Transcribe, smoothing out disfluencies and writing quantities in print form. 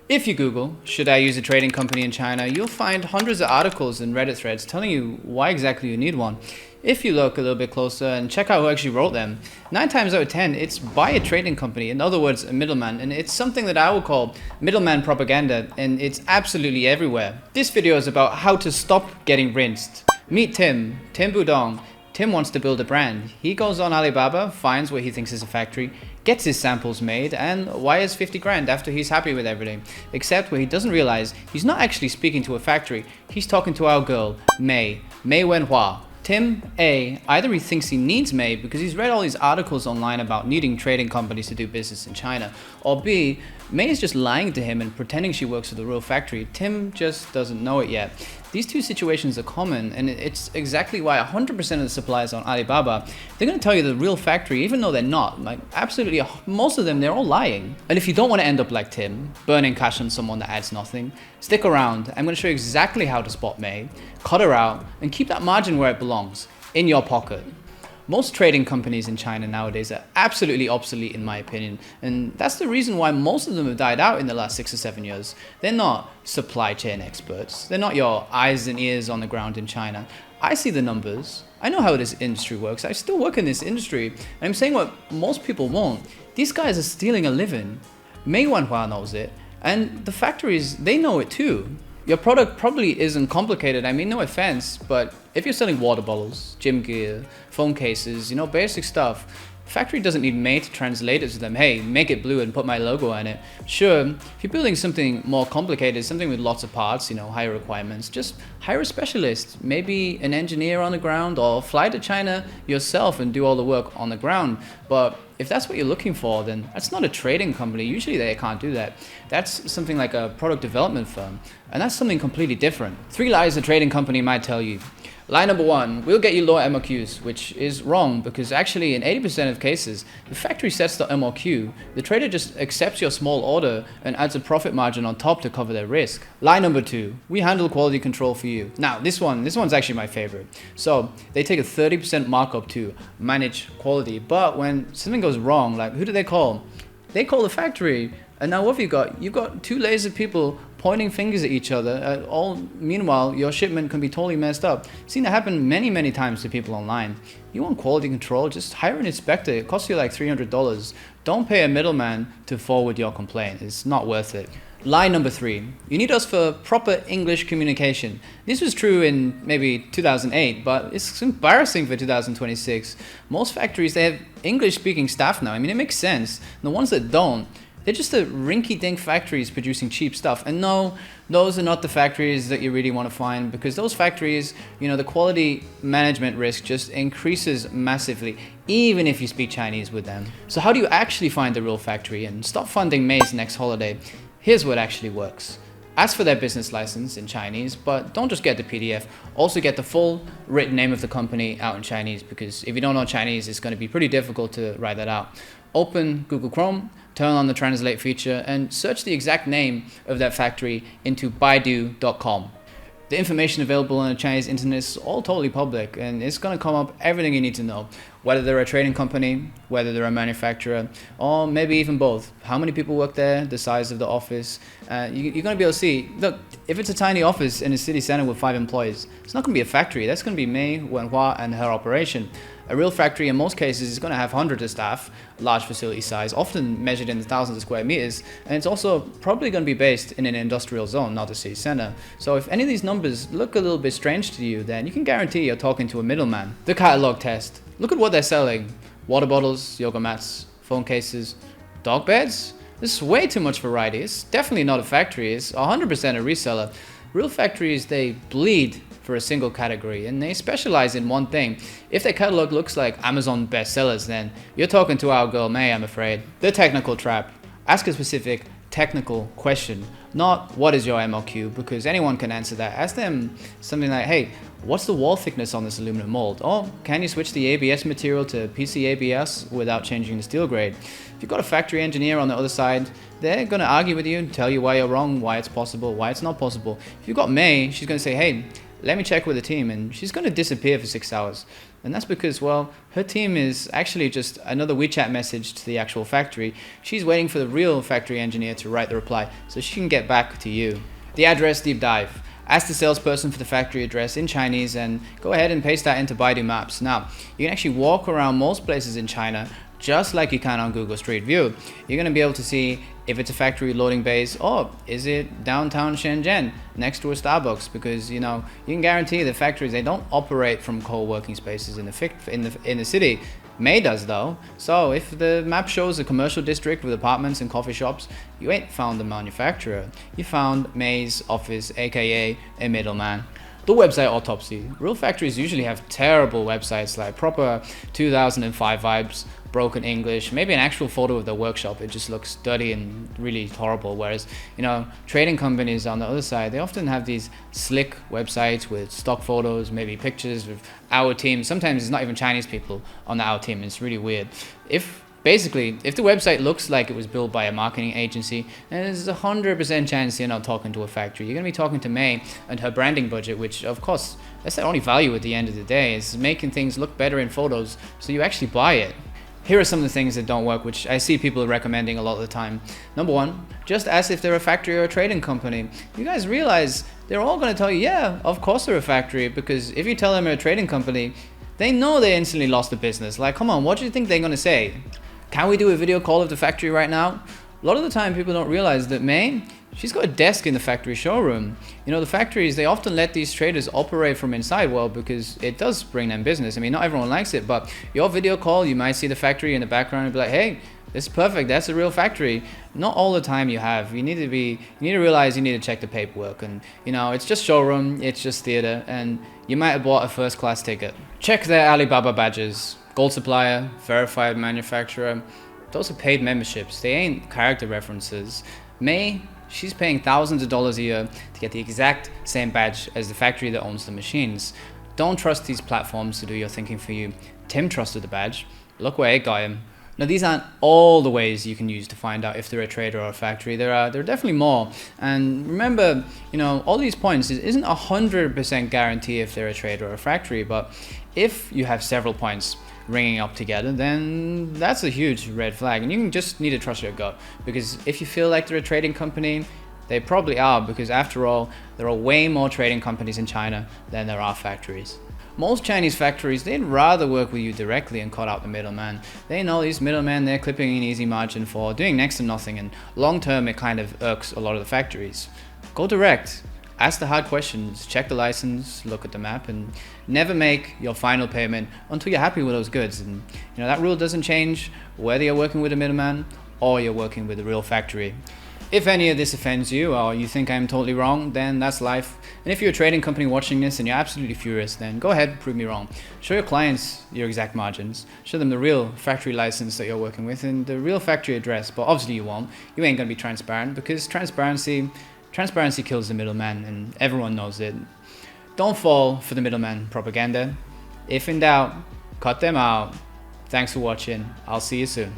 If you Google, should I use a trading company in China, you'll find hundreds of articles and Reddit threads telling you why exactly you need one. If you look a little bit closer and check out who actually wrote them, 9 times out of 10, it's by a trading company, in other words, a middleman, and it's something that I would call middleman propaganda, and it's absolutely everywhere. This video is about how to stop getting rinsed. Meet Tim Budong. Tim wants to build a brand. He goes on Alibaba, finds what he thinks is a factory, gets his samples made, and wires 50 grand after he's happy with everything. Except what he doesn't realize, he's not actually speaking to a factory, he's talking to our girl, May Wenhua. Tim, A, either he thinks he needs May because he's read all these articles online about needing trading companies to do business in China, or B, May is just lying to him and pretending she works for the real factory. Tim just doesn't know it yet. These two situations are common, and it's exactly why 100% of the suppliers on Alibaba, they're going to tell you the real factory, even though they're not. Like, absolutely, most of them, they're all lying. And if you don't want to end up like Tim, burning cash on someone that adds nothing, stick around. I'm going to show you exactly how to spot May, cut her out, and keep that margin where it belongs, in your pocket. Most trading companies in China nowadays are absolutely obsolete in my opinion, and that's the reason why most of them have died out in the last 6 or 7 years. They're not supply chain experts. They're not your eyes and ears on the ground in China. I see the numbers. I know how this industry works. I still work in this industry, and I'm saying what most people won't. These guys are stealing a living. Mei Wanhua knows it, and the factories, they know it too. Your product probably isn't complicated, I mean no offense, but if you're selling water bottles, gym gear, phone cases, basic stuff, factory doesn't need May to translate it to them, hey, make it blue and put my logo on it. Sure, if you're building something more complicated, something with lots of parts, higher requirements, just hire a specialist, maybe an engineer on the ground, or fly to China yourself and do all the work on the ground. But if that's what you're looking for, then that's not a trading company. Usually they can't do that. That's something like a product development firm, and that's something completely different. 3 lies a trading company might tell you. Lie number 1, we'll get you lower MOQs, which is wrong because actually in 80% of cases, the factory sets the MOQ, the trader just accepts your small order and adds a profit margin on top to cover their risk. Lie number 2, we handle quality control for you. Now this one's actually my favorite. So they take a 30% markup to manage quality, but when something goes wrong, like who do they call? They call the factory. And now what have you got? You've got 2 layers of people pointing fingers at each other. Meanwhile, your shipment can be totally messed up. I've seen that happen many, many times to people online. You want quality control? Just hire an inspector. It costs you like $300. Don't pay a middleman to forward your complaint. It's not worth it. Lie number 3, you need us for proper English communication. This was true in maybe 2008, but it's embarrassing for 2026. Most factories, they have English speaking staff now. I mean, it makes sense. The ones that don't, they're just the rinky-dink factories producing cheap stuff. And no, those are not the factories that you really want to find, because those factories, the quality management risk just increases massively, even if you speak Chinese with them. So how do you actually find the real factory and stop funding May's next holiday? Here's what actually works. Ask for their business license in Chinese, but don't just get the PDF. Also get the full written name of the company out in Chinese, because if you don't know Chinese, it's going to be pretty difficult to write that out. Open Google Chrome, turn on the translate feature, and search the exact name of that factory into Baidu.com. The information available on the Chinese internet is all totally public, and it's going to come up everything you need to know. Whether they're a trading company, whether they're a manufacturer, or maybe even both. How many people work there, the size of the office. You're going to be able to see, look, if it's a tiny office in a city center with 5 employees, it's not going to be a factory. That's going to be Mei Wenhua and her operation. A real factory in most cases is going to have hundreds of staff, large facility size, often measured in the thousands of square meters, and it's also probably going to be based in an industrial zone, not a city center. So if any of these numbers look a little bit strange to you, then you can guarantee you're talking to a middleman. The catalog test. Look at what they're selling. Water bottles, yoga mats, phone cases, dog beds. This is way too much variety. It's definitely not a factory. It's 100% a reseller. Real factories, they bleed for a single category, and they specialize in one thing. If their catalog looks like Amazon bestsellers, then you're talking to our girl May, I'm afraid. The technical trap. Ask a specific technical question, not what is your MOQ, because anyone can answer that. Ask them something like, hey, what's the wall thickness on this aluminum mold? Or can you switch the ABS material to PC ABS without changing the steel grade? If you've got a factory engineer on the other side, they're going to argue with you and tell you why you're wrong, why it's possible, why it's not possible. If you've got May, she's going to say, hey, let me check with the team, and she's going to disappear for 6 hours. And that's because, well, her team is actually just another WeChat message to the actual factory. She's waiting for the real factory engineer to write the reply so she can get back to you. The address deep dive. Ask the salesperson for the factory address in Chinese and go ahead and paste that into Baidu Maps. Now, you can actually walk around most places in China just like you can on Google Street View. You're going to be able to see if it's a factory loading base or is it downtown Shenzhen next to a Starbucks, because you can guarantee the factories, they don't operate from co-working spaces in the city. May does though. So if the map shows a commercial district with apartments and coffee shops, you ain't found the manufacturer. You found May's office, aka a middleman. The website autopsy. Real factories usually have terrible websites, like proper 2005 vibes, broken English, maybe an actual photo of the workshop. It just looks dirty and really horrible. Whereas, trading companies on the other side, they often have these slick websites with stock photos, maybe pictures of our team. Sometimes it's not even Chinese people on the our team. It's really weird. If the website looks like it was built by a marketing agency, then there's a 100% chance you're not talking to a factory. You're going to be talking to May and her branding budget, which, of course, that's the only value at the end of the day, is making things look better in photos so you actually buy it. Here are some of the things that don't work, which I see people recommending a lot of the time. Number one, just ask if they're a factory or a trading company. You guys realize they're all going to tell you, yeah, of course they're a factory, because if you tell them they're a trading company, they know they instantly lost the business. Like, come on, what do you think they're going to say? Can we do a video call of the factory right now? A lot of the time people don't realize that May, she's got a desk in the factory showroom. The factories, they often let these traders operate from inside, well, because it does bring them business. I mean, not everyone likes it, but your video call, you might see the factory in the background and be like, hey, this is perfect, that's a real factory. Not all the time you have. You need to realize you need to check the paperwork, and it's just showroom, it's just theater, and you might have bought a first class ticket. Check their Alibaba badges. Gold supplier, verified manufacturer. Those are paid memberships. They ain't character references. May, she's paying thousands of dollars a year to get the exact same badge as the factory that owns the machines. Don't trust these platforms to do your thinking for you. Tim trusted the badge. Look where it got him. Now, these aren't all the ways you can use to find out if they're a trader or a factory. There are definitely more. And remember, all these points, it isn't 100% guarantee if they're a trader or a factory, but if you have several points ringing up together, then that's a huge red flag, and you just need to trust your gut, because if you feel like they're a trading company, they probably are, because after all, there are way more trading companies in China than there are factories. Most Chinese factories, they'd rather work with you directly and cut out the middleman. They know these middlemen, they're clipping an easy margin for doing next to nothing, and long term it kind of irks a lot of the factories. Go direct. Ask the hard questions, check the license, look at the map, and never make your final payment until you're happy with those goods. And that rule doesn't change whether you're working with a middleman or you're working with a real factory. If any of this offends you or you think I'm totally wrong, then that's life. And if you're a trading company watching this and you're absolutely furious, then go ahead, prove me wrong. Show your clients your exact margins. Show them the real factory license that you're working with and the real factory address. But obviously you won't. You ain't going to be transparent, because transparency kills the middleman, and everyone knows it. Don't fall for the middleman propaganda. If in doubt, cut them out. Thanks for watching. I'll see you soon.